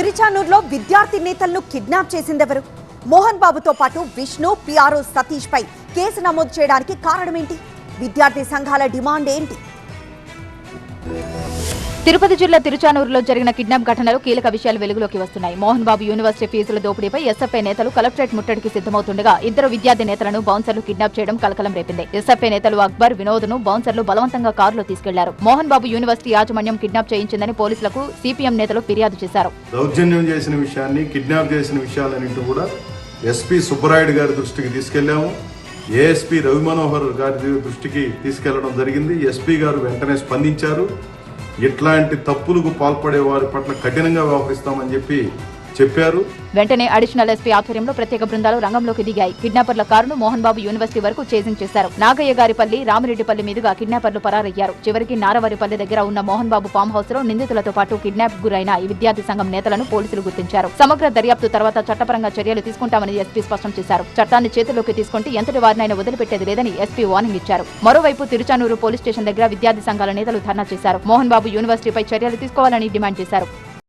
తిరుచానూరులో విద్యార్థి నేతలను కిడ్నాప్ చేసిందెవరు? మోహన్ బాబుతో పాటు విష్ణు, పిఆర్ఓ సతీష్ పై కేసు నమోదు చేయడానికి కారణమేంటి? విద్యార్థి సంఘాల డిమాండ్ ఏంటి? తిరుపతి జిల్లా తిరుచానూరులో జరిగిన కిడ్నాప్ ఘటనలో కీలక విషయాలు వెలుగులోకి వస్తున్నాయి. మోహన్ బాబు యూనివర్సిటీ ఫీజుల దోపిడీపై ఎస్ఎఫ్ఐ నేతలు కలెక్టరేట్ ముట్టడికి సిద్ధమవుతుండగా ఇద్దరు విద్యార్థి నేతలను బౌన్సర్లు కిడ్నాప్ చేయడం కలకలం రేపింది. ఎస్ఎఫ్ఐ నేతలు అక్బర్, వినోద్ను బౌన్సర్లు బలవంతంగా కారులో తీసుకెళ్లారు. మోహన్ బాబు యూనివర్సిటీ యాజమాన్యం కిడ్నాప్ చేయించిందని పోలీసులకు సిపిఎం నేతలు ఫిర్యాదు చేశారు. దౌర్జన్యం చేసిన విషయాన్ని, కిడ్నాప్ చేసిన విషయాలన్నింటి కూడా ఎస్పీ సుబ్బరాయుడు గారి దృష్టికి తీసుకెళ్లాము. ఏఎస్పీ రవి మనోహర్ గారి దృష్టికి తీసుకెళ్లడం జరిగింది. ఎస్పీ గారు వెంటనే స్పందించారు. ఇట్లాంటి తప్పులకు పాల్పడే వారి పట్ల కఠినంగా వ్యవహరిస్తామని చెప్పారు. వెంటనే అడిషనల్ ఎస్పీ ఆధ్వర్యంలో ప్రత్యేక బృందాలు రంగంలోకి దిగాయి. కిడ్నాపర్ల కారును మోహన్ బాబు యూనివర్సిటీ వరకు చేజింగ్ చేశారు. నాగయ్య గారిపల్లి, రామిరెడ్డిపల్లి మీదుగా కిడ్నాపర్లు పరారయ్యారు. చివరికి నారవారిపల్లి దగ్గర ఉన్న మోహన్ బాబు ఫామ్ హౌస్ లో నిందితులతో పాటు కిడ్నాప్ గురైన ఈ విద్యార్థి సంఘం నేతలను పోలీసులు గుర్తించారు. సమగ్ర దర్యాప్తు తర్వాత చట్టపరంగా చర్యలు తీసుకుంటామని ఎస్పీ స్పష్టం చేశారు. చట్టాన్ని చేతుల్లోకి తీసుకుంటే ఎంతటి వారినైనా వదిలిపెట్టేది లేదని ఎస్పీ వార్నింగ్ ఇచ్చారు. మరోవైపు తిరుచానూరు పోలీస్ స్టేషన్ దగ్గర విద్యార్థి సంఘాల నేతలు ధర్నా చేశారు. మోహన్ బాబు యూనివర్సిటీపై చర్యలు తీసుకోవాలని డిమాండ్ చేశారు.